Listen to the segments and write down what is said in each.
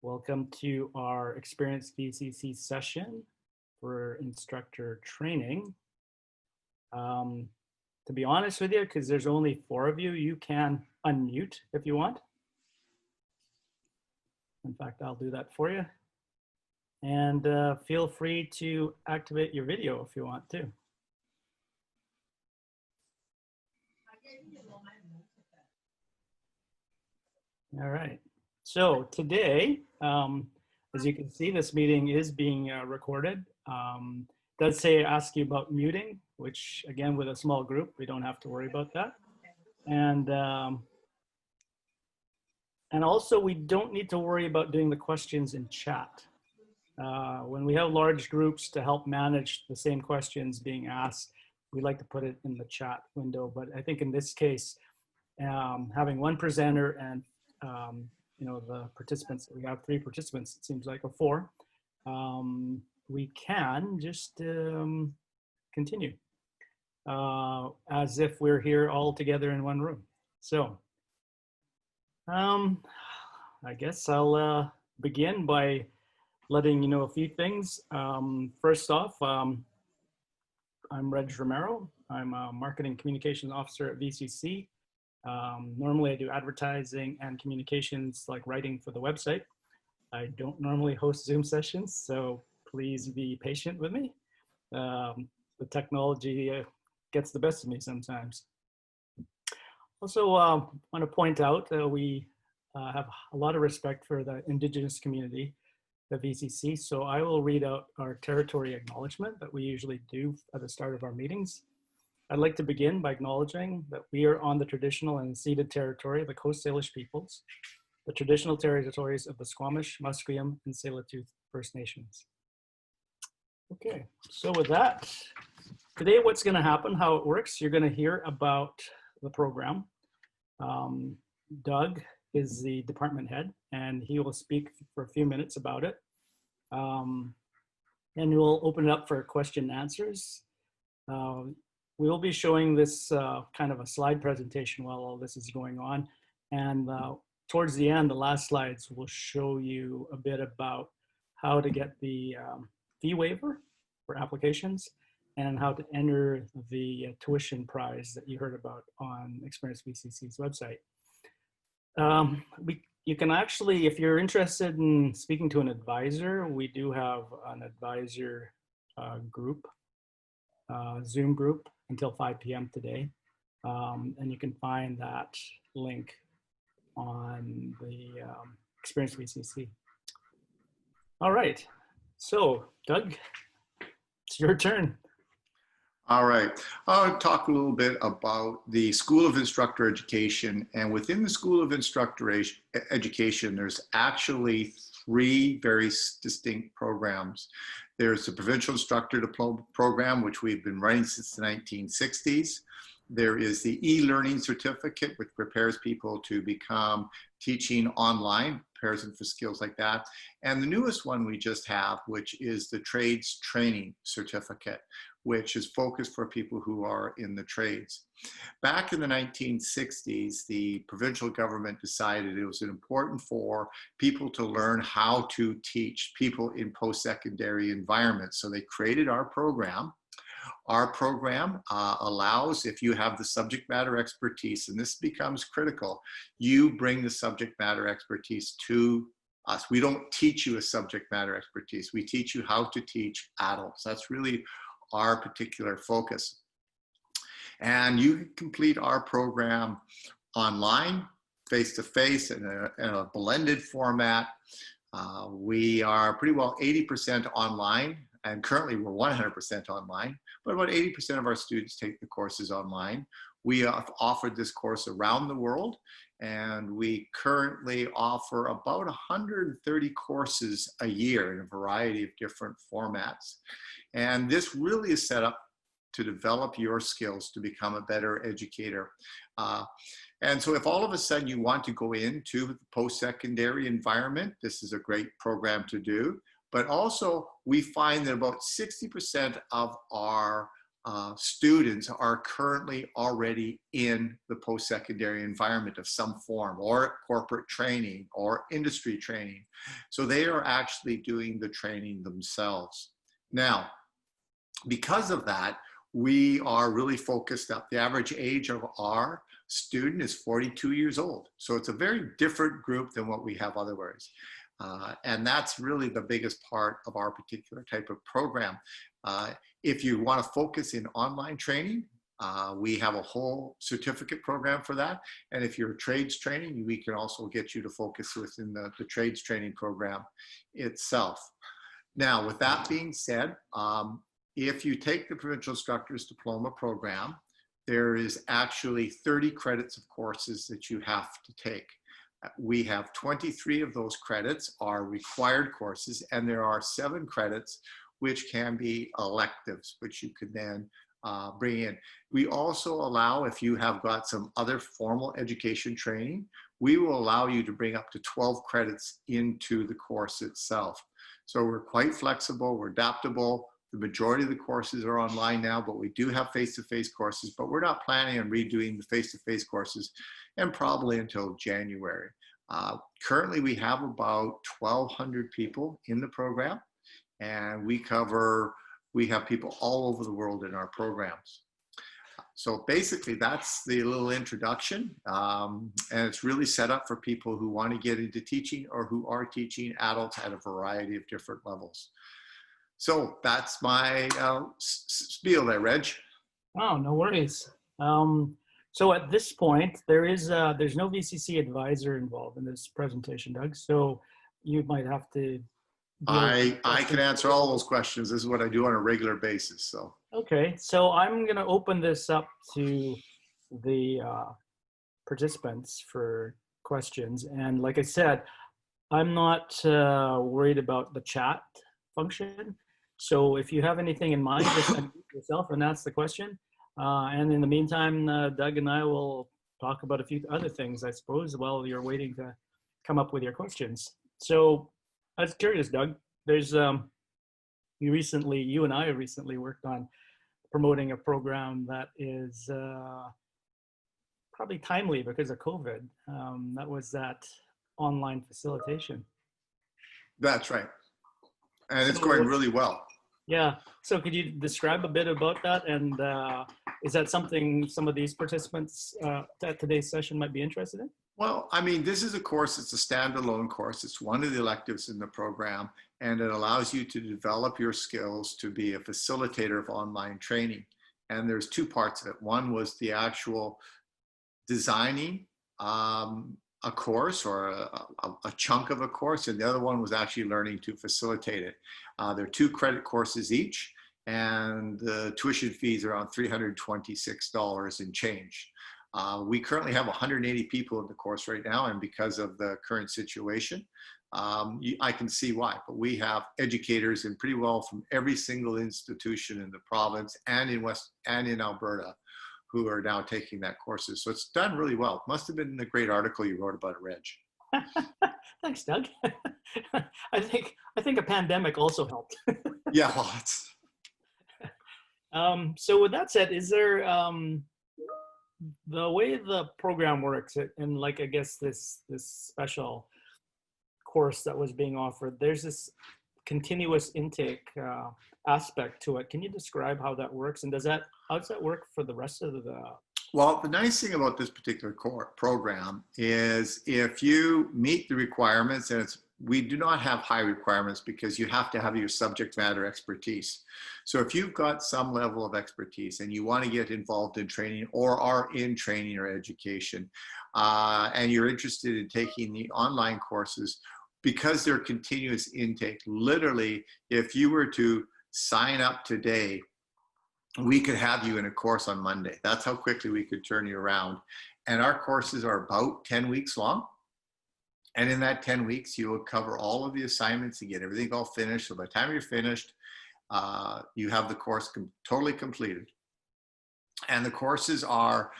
Welcome to our experienced VCC session for instructor training. To be honest with you, because there's only 4 of you, you can unmute if you want. In fact, I'll do that for you. And feel free to activate your video if you want to. All right. So today, as you can see, this meeting is being recorded. It does say ask you about muting, which again, with a small group, we don't have to worry about that. And also we don't need to worry about doing the questions in chat. When we have large groups to help manage the same questions being asked, we like to put it in the chat window. But I think in this case, having one presenter and the participants, we have 3 participants, it seems like, or 4, we can just continue as if we're here all together in one room. So I guess I'll begin by letting you know a few things. First off, I'm Reg Romero. I'm a Marketing Communications Officer at VCC. Normally I do advertising and communications, like writing for the website. I don't normally host Zoom sessions, so please be patient with me. The technology gets the best of me sometimes. Also, want to point out that we have a lot of respect for the Indigenous community, the VCC, so I will read out our territory acknowledgement that we usually do at the start of our meetings. I'd like to begin by acknowledging that we are on the traditional and ceded territory of the Coast Salish peoples, the traditional territories of the Squamish, Musqueam, and Tsleil-Waututh First Nations. Okay, so with that, today what's going to happen, how it works, you're going to hear about the program. Doug is the department head, and he will speak for a few minutes about it. And we'll open it up for question and answers. We will be showing this kind of a slide presentation while all this is going on. And towards the end, the last slides will show you a bit about how to get the fee waiver for applications and how to enter the tuition prize that you heard about on Experience VCC's website. You can actually, if you're interested in speaking to an advisor, we do have an advisor group, Zoom group, until 5 p.m. today. And you can find that link on the Experience VCC. All right, so Doug, it's your turn. All right, I'll talk a little bit about the School of Instructor Education. And within the School of Instructor Education, there's actually 3 very distinct programs. There's the Provincial Instructor Diploma Program, which we've been running since the 1960s. There is the e-learning certificate, which prepares people to become teaching online, prepares them for skills like that. And the newest one we just have, which is the Trades Training Certificate, which is focused for people who are in the trades. Back in the 1960s, the provincial government decided it was important for people to learn how to teach people in post-secondary environments. So they created our program. Our program allows, if you have the subject matter expertise, and this becomes critical, you bring the subject matter expertise to us. We don't teach you a subject matter expertise. We teach you how to teach adults. That's really our particular focus. And you can complete our program online, face-to-face, in a blended format. We are pretty well 80% online, and currently we're 100% online, but about 80% of our students take the courses online. We have offered this course around the world, and we currently offer about 130 courses a year in a variety of different formats. And this really is set up to develop your skills to become a better educator. And so if all of a sudden you want to go into the post-secondary environment, this is a great program to do. But also we find that about 60% of our students are currently already in the post-secondary environment of some form, or corporate training or industry training. So they are actually doing the training themselves. Now, because of that, we are really focused up. The average age of our student is 42 years old. So it's a very different group than what we have otherwise. And that's really the biggest part of our particular type of program. If you want to focus in online training, we have a whole certificate program for that. And if you're trades training, we can also get you to focus within the trades training program itself. Now, with that being said, if you take the Provincial Instructors Diploma program, there is actually 30 credits of courses that you have to take. We have 23 of those credits are required courses, and there are 7 credits which can be electives, which you can then bring in. We also allow, if you have got some other formal education training, we will allow you to bring up to 12 credits into the course itself. So we're quite flexible, we're adaptable. The majority of the courses are online now, but we do have face-to-face courses, but we're not planning on redoing the face-to-face courses, and probably until January. Currently, we have about 1,200 people in the program, and we have people all over the world in our programs. So basically, that's the little introduction, and it's really set up for people who want to get into teaching or who are teaching adults at a variety of different levels. So that's my spiel there, Reg. Oh, no worries. So at this point, there's no VCC advisor involved in this presentation, Doug. So you might have to. I can answer all those questions. This is what I do on a regular basis. So. Okay, so I'm going to open this up to the participants for questions. And like I said, I'm not worried about the chat function. So if you have anything in mind, just unmute yourself and ask the question. And in the meantime, Doug and I will talk about a few other things, I suppose, while you're waiting to come up with your questions. So I was curious, Doug, there's you and I recently worked on promoting a program that is probably timely because of COVID. That was that online facilitation. That's right. And it's going really well. Yeah. So could you describe a bit about that? And is that something some of these participants at today's session might be interested in? Well, I mean, this is a course, it's a standalone course. It's one of the electives in the program, and it allows you to develop your skills to be a facilitator of online training. And there's 2 parts of it. One was the actual designing a course or a chunk of a course, and the other one was actually learning to facilitate it. They're 2 credit courses each, and the tuition fees are around $326 and change. We currently have 180 people in the course right now, and because of the current situation, I can see why. But we have educators in pretty well from every single institution in the province and in Alberta who are now taking that courses. So it's done really well. Must have been a great article you wrote about it, Reg. Thanks, Doug. I think a pandemic also helped. Yeah, lots. So with that said, is there the way the program works, and like I guess this special course that was being offered, there's this continuous intake aspect to it. Can you describe how that works, and how does that work for the rest of the? Well, the nice thing about this particular program is if you meet the requirements, and we do not have high requirements because you have to have your subject matter expertise. So if you've got some level of expertise and you want to get involved in training or are in training or education, and you're interested in taking the online courses, because they're continuous intake, literally, if you were to sign up today, we could have you in a course on Monday. That's how quickly we could turn you around. And our courses are about 10 weeks long. And in that 10 weeks, you will cover all of the assignments and get everything all finished. So by the time you're finished, you have the course totally completed. And the courses are,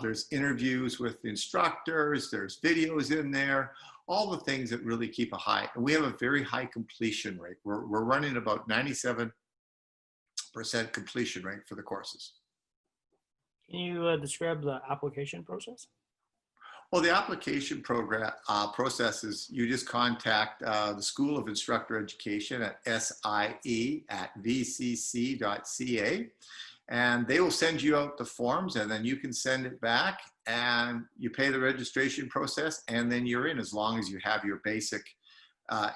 there's interviews with instructors, there's videos in there, all the things that really keep a high. And we have a very high completion rate. We're running about 97% percent completion rate for the courses. Can you describe the application process? Well, the application program process is you just contact the School of Instructor Education at sie@vcc.ca, and they will send you out the forms, and then you can send it back, and you pay the registration process, and then you're in, as long as you have your basic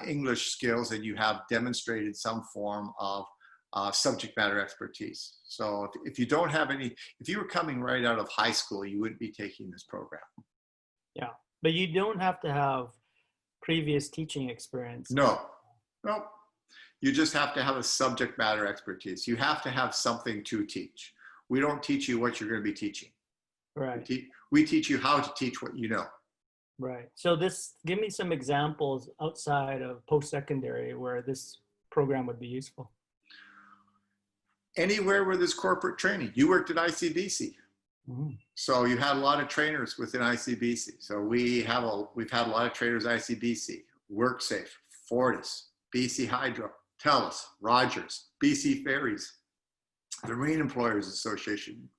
English skills and you have demonstrated some form of subject matter expertise. So if you don't have any, if you were coming right out of high school, you wouldn't be taking this program. Yeah, but you don't have to have previous teaching experience. No. You just have to have a subject matter expertise. You have to have something to teach. We don't teach you what you're going to be teaching. Right. We teach you how to teach what you know. Right. So give me some examples outside of post-secondary where this program would be useful. Anywhere where there's corporate training. You worked at ICBC. Mm-hmm. So you had a lot of trainers within ICBC. So we've had a lot of trainers at ICBC, WorkSafe, Fortis, BC Hydro, TELUS, Rogers, BC Ferries, the Marine Employers Association,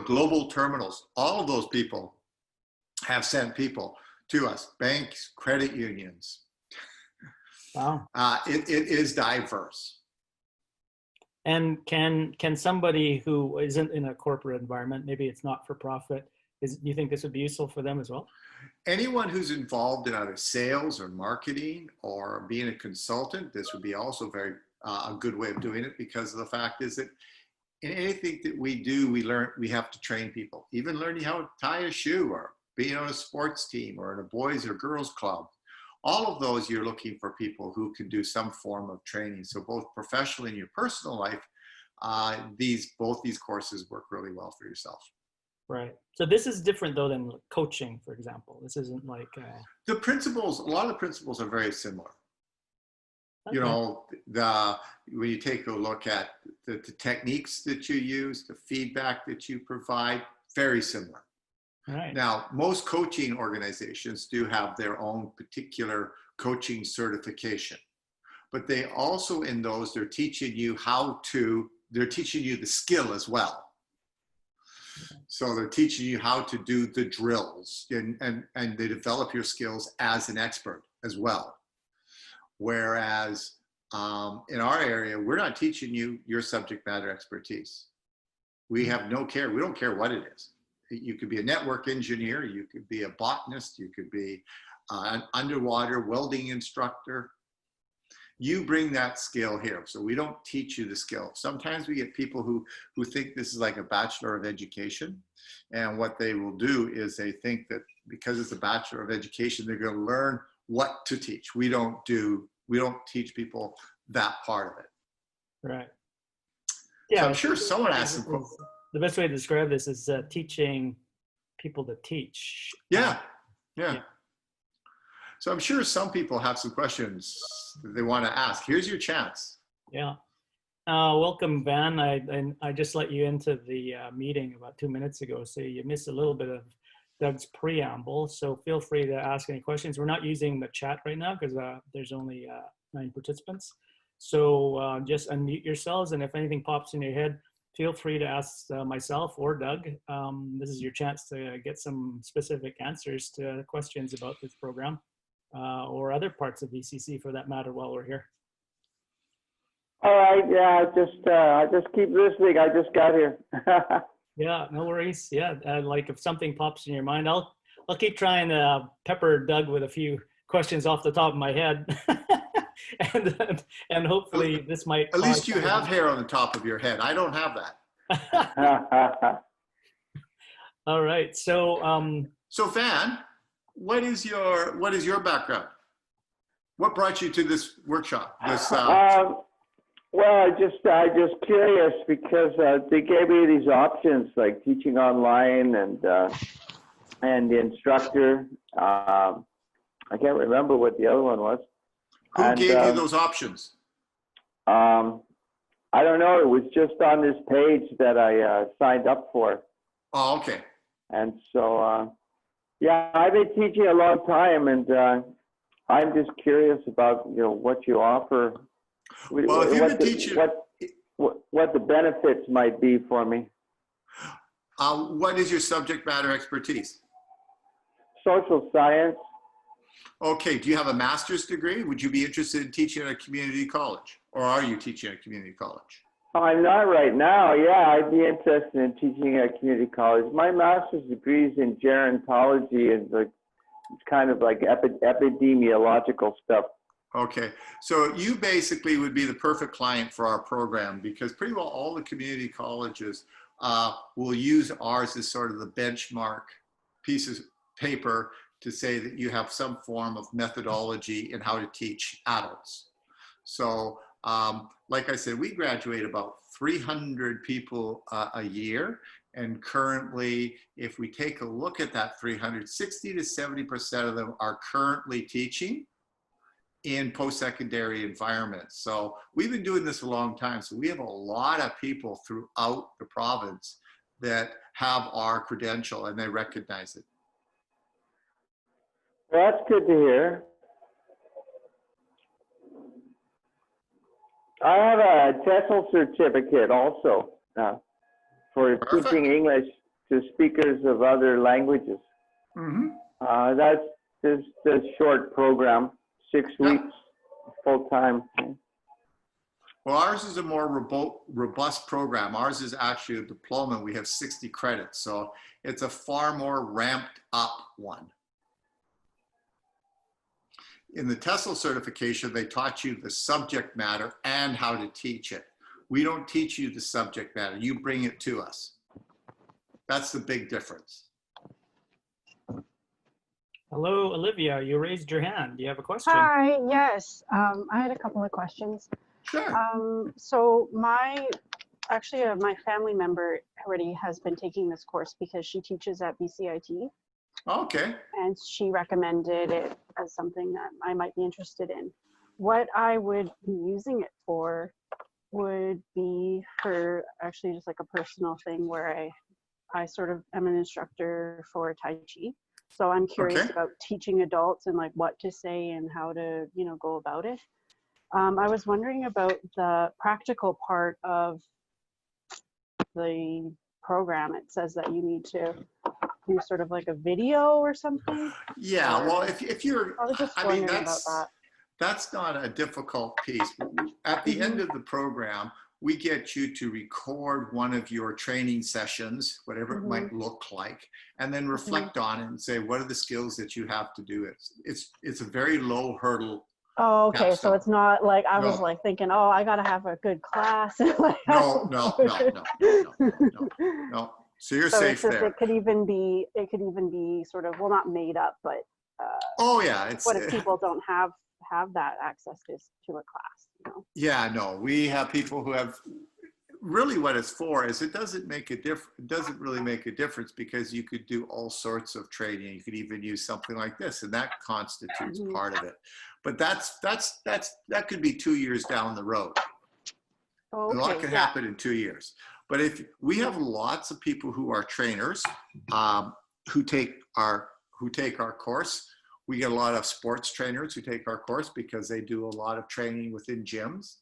Global Terminals. All of those people have sent people to us, banks, credit unions. Wow. It is diverse. And can somebody who isn't in a corporate environment, maybe it's not for profit, do you think this would be useful for them as well? Anyone who's involved in either sales or marketing or being a consultant, this would be also very a good way of doing it, because the fact is that in anything that we do, we have to train people. Even learning how to tie a shoe, or being on a sports team, or in a boys or girls club. All of those, you're looking for people who can do some form of training. So both professionally and your personal life, both these courses work really well for yourself. Right. So this is different though than coaching, for example. This isn't like the principles. A lot of the principles are very similar. Okay. You know, when you take a look at the techniques that you use, the feedback that you provide, very similar. Right. Now, most coaching organizations do have their own particular coaching certification, but they also, in those, they're teaching you they're teaching you the skill as well. So they're teaching you how to do the drills, and they develop your skills as an expert as well. Whereas in our area, we're not teaching you your subject matter expertise. We have no care. We don't care what it is. You could be a network engineer, you could be a botanist, you could be an underwater welding instructor. You bring that skill here. So we don't teach you the skill. Sometimes we get people who think this is like a Bachelor of Education. And what they will do is they think that because it's a Bachelor of Education, they're going to learn what to teach. We don't teach people that part of it. Right. Yeah. So I'm sure someone asked some questions. The best way to describe this is teaching people to teach. Yeah. So I'm sure some people have some questions that they want to ask. Here's your chance. Yeah. Welcome, Van. I just let you into the meeting about 2 minutes ago, so you missed a little bit of Doug's preamble. So feel free to ask any questions. We're not using the chat right now because there's only 9 participants. So just unmute yourselves, and if anything pops in your head, feel free to ask myself or Doug. This is your chance to get some specific answers to questions about this program or other parts of VCC for that matter while we're here. All right, yeah, I just keep listening. I just got here. Yeah, no worries. Yeah, like if something pops in your mind, I'll keep trying to pepper Doug with a few questions off the top of my head. and hopefully this might. At least you have hair on the top of your head. I don't have that. All right. So so Van, what is your background? What brought you to this workshop? Well, I just curious because they gave me these options like teaching online and the Instructor. I can't remember what the other one was. Who gave you those options? I don't know. It was just on this page that I signed up for. Oh, okay. And so, yeah, I've been teaching a long time, and I'm just curious about what you offer. Well, if you've been teaching, what the benefits might be for me. What is your subject matter expertise? Social science. Okay, do you have a master's degree? Would you be interested in teaching at a community college? Or are you teaching at a community college? I'm not right now. Yeah, I'd be interested in teaching at community college. My master's degree is in gerontology, and it's kind of like epidemiological stuff. Okay, so you basically would be the perfect client for our program, because pretty well all the community colleges will use ours as sort of the benchmark piece of paper to say that you have some form of methodology in how to teach adults. So like I said, we graduate about 300 people a year. And currently, if we take a look at that 300, 60 to 70% of them are currently teaching in post-secondary environments. So we've been doing this a long time. So we have a lot of people throughout the province that have our credential and they recognize it. Well, that's good to hear. I have a TESOL certificate also for Perfect. teaching English to speakers of other languages. Mm-hmm. That's just a short program, 6 weeks, full time. Well, ours is a more robust program. Ours is actually a diploma. We have 60 credits. So it's a far more ramped up one. In the TESOL certification, they taught you the subject matter and how to teach it. We don't teach you the subject matter. You bring it to us. That's the big difference. Hello, Olivia, you raised your hand. Do you have a question? Hi, yes. I had a couple of questions. Sure. So my family member already has been taking this course because she teaches at VCIT. Okay. And she recommended it as something that I might be interested in. What I would be using it for would be for actually just like a personal thing where I sort of am an instructor for Tai Chi. So I'm curious about teaching adults and like what to say and how to, go about it. I was wondering about the practical part of the program. It says that you need to do sort of like a video or something. Yeah, well, if you're, I was just wondering about that. That's not a difficult piece. At the end of the program, we get you to record one of your training sessions, whatever it might look like, and then reflect on it and say, what are the skills that you have to do? It's a very low hurdle. Oh, okay. So it's not like I was like thinking, oh, I got to have a good class. No. So you're safe there. It could even be sort of, well, not made up, but oh yeah, what if people don't have that access to a class? Yeah, no, we have people who have. Really, what it's for is it doesn't make a difference. It doesn't really make a difference because you could do all sorts of training. You could even use something like this, and that constitutes part of it. But that could be 2 years down the road. Okay, a lot can happen in 2 years. But if we have lots of people who are trainers who take our course. We get a lot of sports trainers who take our course because they do a lot of training within gyms.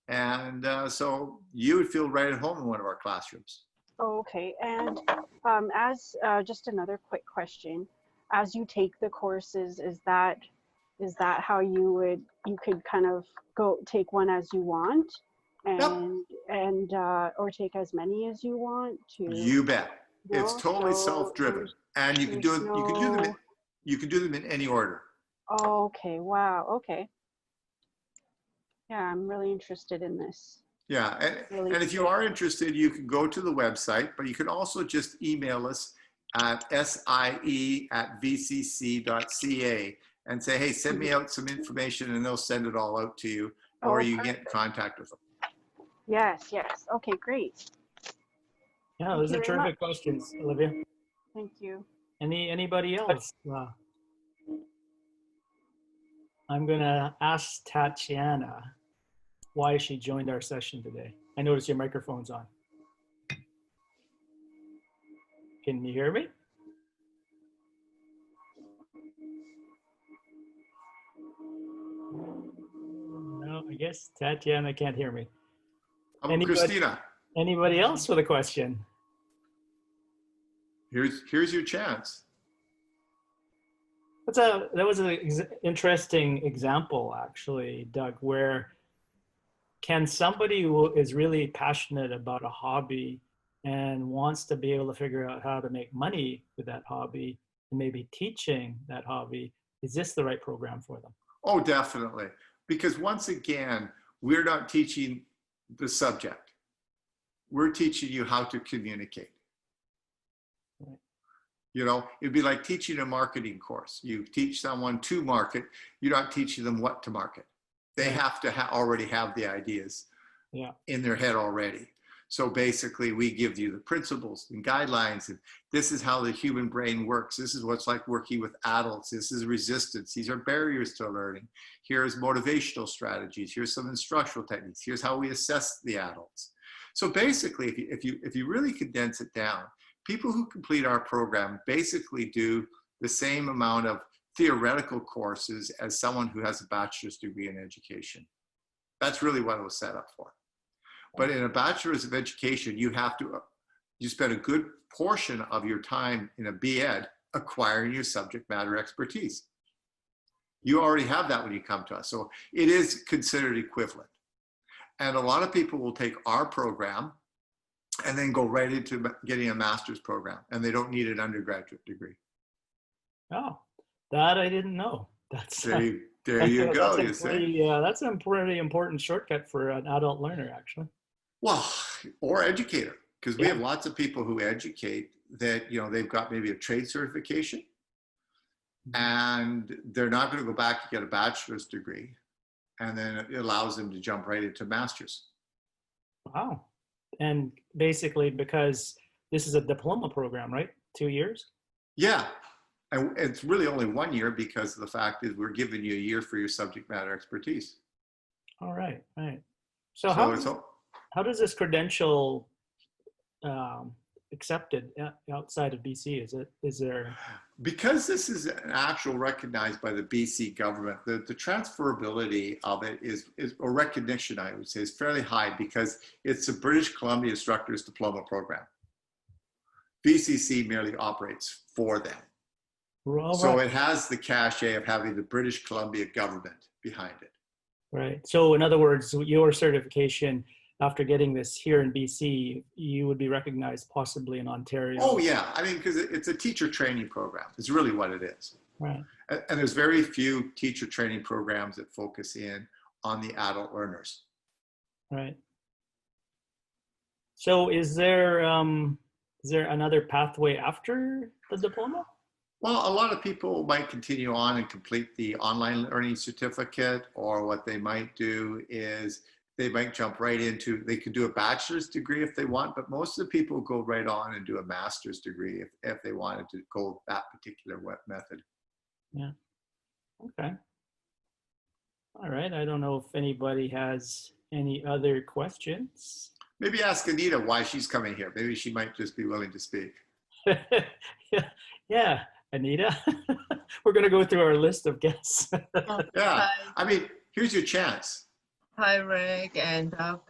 And so you would feel right at home in one of our classrooms. Okay, and as just another quick question, as you take the courses, is that how you could kind of go take one as you want, and or take as many as you want to? You bet. It's totally self-driven, and you can do it. You can do them in any order. Oh, okay. Wow. Okay. Yeah, I'm really interested in this. Yeah, and if you are interested, you can go to the website, but you can also just email us at sie@vcc.ca and say, hey, send me out some information, and they'll send it all out to you, or you get in contact with them. Yes. Okay, great. Yeah, those are terrific questions, Olivia. Thank you. Anybody else? I'm gonna ask Tatiana why she joined our session today. I noticed your microphone's on. Can you hear me? No, I guess Tatiana can't hear me. How about Christina? Anybody else with a question? Here's your chance. That was an interesting example, actually, Doug, where can somebody who is really passionate about a hobby and wants to be able to figure out how to make money with that hobby and maybe teaching that hobby, is this the right program for them? Oh, definitely. Because once again, we're not teaching the subject. We're teaching you how to communicate. Right. You know, it'd be like teaching a marketing course. You teach someone to market, you're not teaching them what to market. They have to already have the ideas in their head already. So basically, we give you the principles and guidelines, and this is how the human brain works. This is what's like working with adults. This is resistance. These are barriers to learning. Here's motivational strategies. Here's some instructional techniques. Here's how we assess the adults. So basically, if you really condense it down, people who complete our program basically do the same amount of theoretical courses as someone who has a bachelor's degree in education. That's really what it was set up for. But in a bachelor's of education, you spend a good portion of your time in a B.Ed acquiring your subject matter expertise. You already have that when you come to us. So it is considered equivalent. And a lot of people will take our program and then go right into getting a master's program, and they don't need an undergraduate degree. Oh, that I didn't know. There you go. That's a pretty important shortcut for an adult learner, actually. Well, or educator, because we have lots of people who educate that, you know, they've got maybe a trade certification and they're not going to go back to get a bachelor's degree. And then it allows them to jump right into master's. Wow. And basically because this is a diploma program, right? 2 years? Yeah. And it's really only 1 year because the fact is we're giving you a year for your subject matter expertise. All right. Right. So how does this credential accepted outside of BC? Is there? Because this is an actual recognized by the BC government, the transferability of it is, or recognition, I would say, is fairly high because it's a British Columbia Instructor's Diploma program. VCC merely operates for them. Right. So it has the cachet of having the British Columbia government behind it. Right. So in other words, your certification after getting this here in BC, you would be recognized possibly in Ontario. Oh yeah, I mean, because it's a teacher training program. It's really what it is. Right. And there's very few teacher training programs that focus in on the adult learners. Right. So is there another pathway after the diploma? Well, a lot of people might continue on and complete the online learning certificate, or what they might do is they might jump right into, they could do a bachelor's degree if they want, but most of the people go right on and do a master's degree if they wanted to go that particular method. Yeah. Okay. All right. I don't know if anybody has any other questions. Maybe ask Anita why she's coming here. Maybe she might just be willing to speak. Yeah, Anita. We're going to go through our list of guests. Yeah. I mean, here's your chance. Hi, Rick and Doug.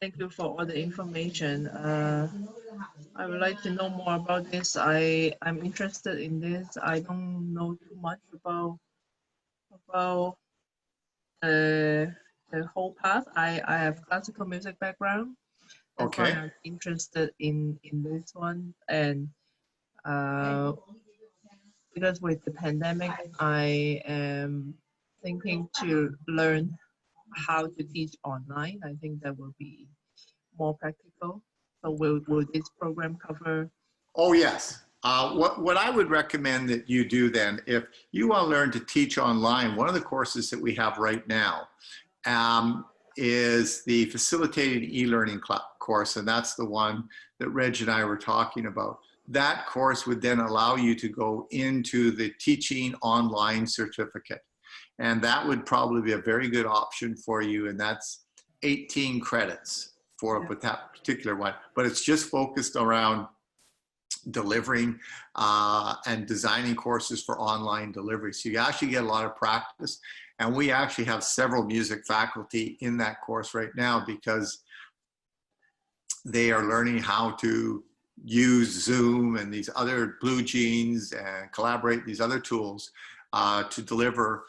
Thank you for all the information. I would like to know more about this. I'm interested in this. I don't know too much about the whole path. I have classical music background. That's why I'm interested in this one. And because with the pandemic, I am thinking to learn how to teach online. I think that will be more practical. So will this program cover? Oh, yes. What I would recommend that you do then, if you want to learn to teach online, one of the courses that we have right now is the facilitated e-learning course, and that's the one that Reg and I were talking about. That course would then allow you to go into the teaching online certificate. And that would probably be a very good option for you. And that's 18 credits for that particular one. But it's just focused around delivering and designing courses for online delivery. So you actually get a lot of practice. And we actually have several music faculty in that course right now because they are learning how to use Zoom and these other Blue Jeans and collaborate these other tools to deliver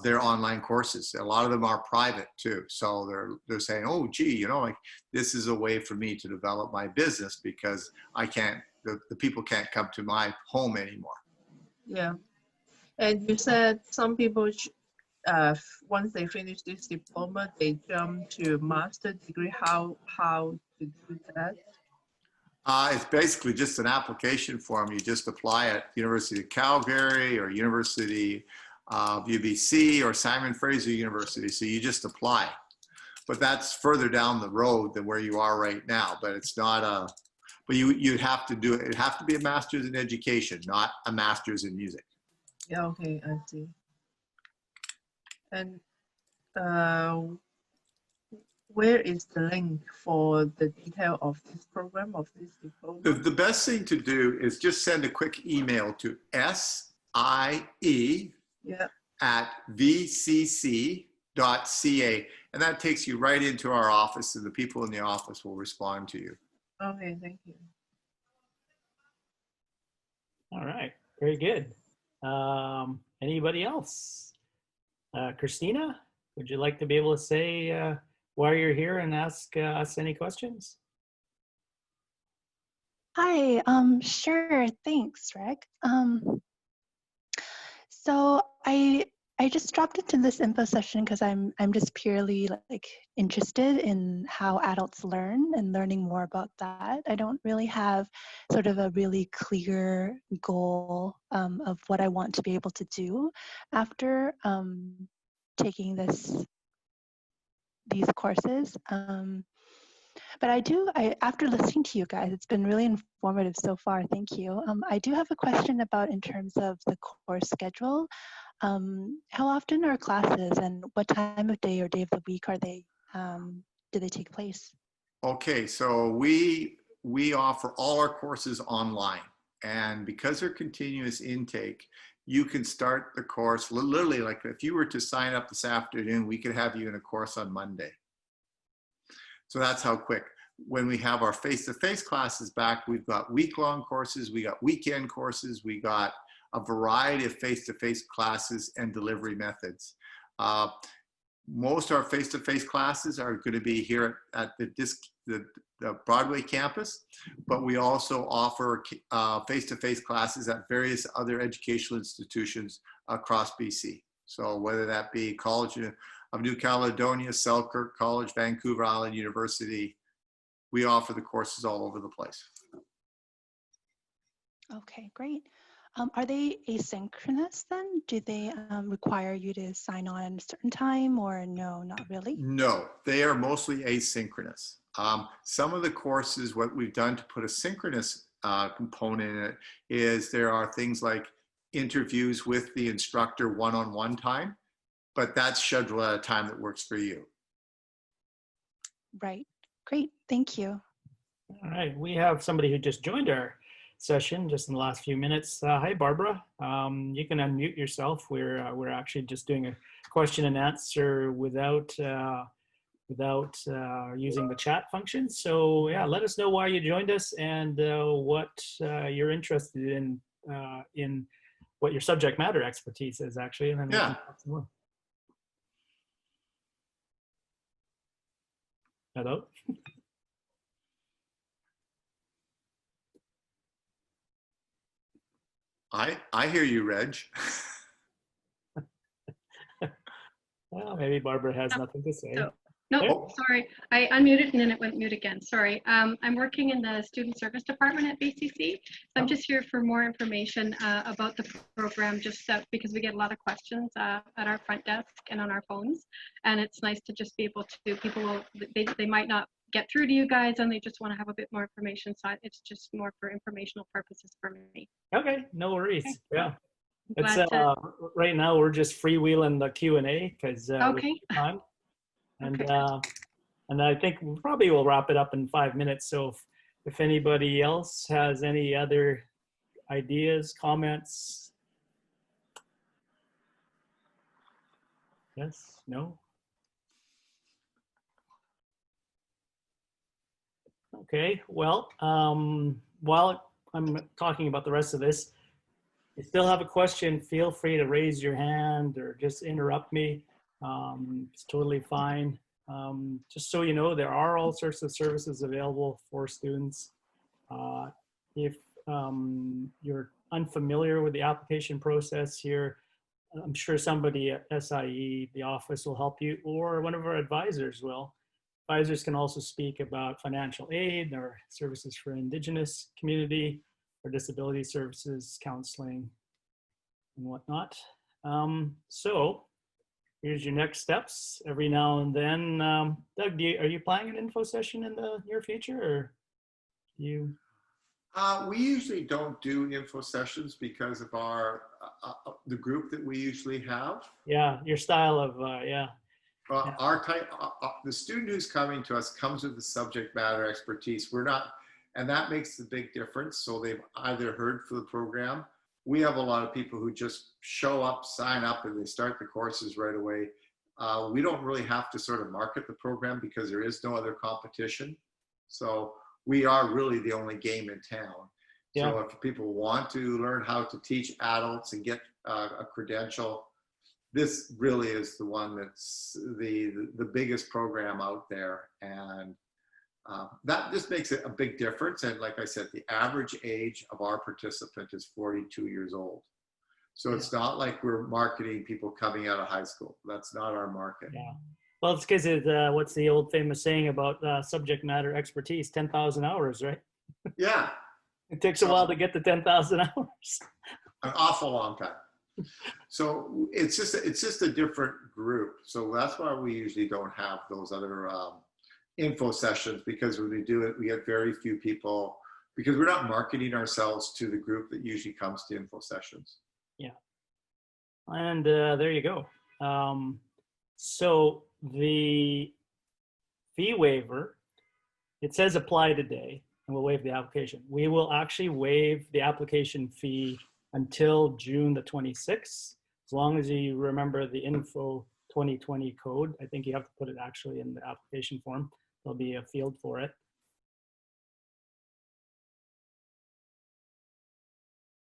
their online courses. A lot of them are private too. So they're saying, oh, gee, you know, like this is a way for me to develop my business because I can't, the people can't come to my home anymore. Yeah. And you said some people, once they finish this diploma, they jump to master degree. How to do that? It's basically just an application form. You just apply at University of Calgary or University of UBC or Simon Fraser University. So you just apply. But that's further down the road than where you are right now. But it's not a, but you'd have to do it. It'd have to be a master's in education, not a master's in music. Yeah, okay, I see. And where is the link for the detail of this program, of this diploma? The best thing to do is just send a quick email to SIE at VCC.ca. And that takes you right into our office, and the people in the office will respond to you. Okay, thank you. All right, very good. Anybody else? Christina, would you like to be able to say why you're here and ask us any questions? Hi, sure, thanks, Rick. So I just dropped into this info session because I'm just purely like interested in how adults learn and learning more about that. I don't really have sort of a really clear goal of what I want to be able to do after taking these courses. But after listening to you guys, it's been really informative so far. Thank you. I do have a question about in terms of the course schedule. How often are classes and what time of day or day of the week are they? Do they take place? Okay, so we offer all our courses online, and because they're continuous intake, you can start the course literally like if you were to sign up this afternoon, we could have you in a course on Monday. So that's how quick. When we have our face-to-face classes back, we've got week-long courses, we got weekend courses, we got a variety of face-to-face classes and delivery methods. Most of our face-to-face classes are going to be here at the Broadway campus, but we also offer face-to-face classes at various other educational institutions across BC. So whether that be College of New Caledonia, Selkirk College, Vancouver Island University, we offer the courses all over the place. Okay, great. Are they asynchronous then? Do they require you to sign on at a certain time or no, not really? No, they are mostly asynchronous. Some of the courses, what we've done to put a synchronous component in it is there are things like interviews with the instructor one-on-one time, but that's scheduled at a time that works for you. Right, great, thank you. All right, we have somebody who just joined our session just in the last few minutes. Hi, Barbara. You can unmute yourself. We're actually just doing a question and answer without using the chat function. So yeah, let us know why you joined us and what you're interested in what your subject matter expertise is actually, and then we can talk some more. Hello. I hear you, Reg. Well, maybe Barbara has nothing to say. No, sorry, I unmuted and then it went mute again. Sorry. I'm working in the student service department at VCC. So I'm just here for more information about the program, just because we get a lot of questions at our front desk and on our phones. And it's nice to just be able to, people will, they might not get through to you guys and they just want to have a bit more information. So it's just more for informational purposes for me. Okay, no worries. Okay. Yeah. It's right now we're just freewheeling the Q&A because we have time. And and I think probably we'll wrap it up in 5 minutes. So if anybody else has any other ideas, comments. Yes? No? Okay, well, while I'm talking about the rest of this, if you still have a question, feel free to raise your hand or just interrupt me. It's totally fine. Just so you know, there are all sorts of services available for students. If you're unfamiliar with the application process here, I'm sure somebody at SIE, the office, will help you, or one of our advisors will. Advisors can also speak about financial aid or services for Indigenous community or disability services, counseling, and whatnot. So here's your next steps. Every now and then, Doug, are you planning an info session in the near future, or you? We usually don't do info sessions because of our the group that we usually have. Yeah, your style of yeah. Our type, the student who's coming to us comes with the subject matter expertise. We're not, and that makes the big difference. So they've either heard for the program. We have a lot of people who just show up, sign up, and they start the courses right away. We don't really have to sort of market the program because there is no other competition. So we are really the only game in town. Yeah. So if people want to learn how to teach adults and get a credential, this really is the one that's the biggest program out there. And that just makes it a big difference. And like I said, the average age of our participant is 42 years old. So it's not like we're marketing people coming out of high school. That's not our market. Yeah. Well, it's because what's the old famous saying about subject matter expertise? 10,000 hours, right? Yeah. It takes a while to get to 10,000 hours. An awful long time. So it's just a different group. So that's why we usually don't have those other info sessions, because when we do it, we get very few people, because we're not marketing ourselves to the group that usually comes to info sessions. Yeah. And there you go. So the fee waiver, it says apply today and we'll waive the application. We will actually waive the application fee until June the 26th, as long as you remember the info 2020 code. I think you have to put it actually in the application form. There'll be a field for it.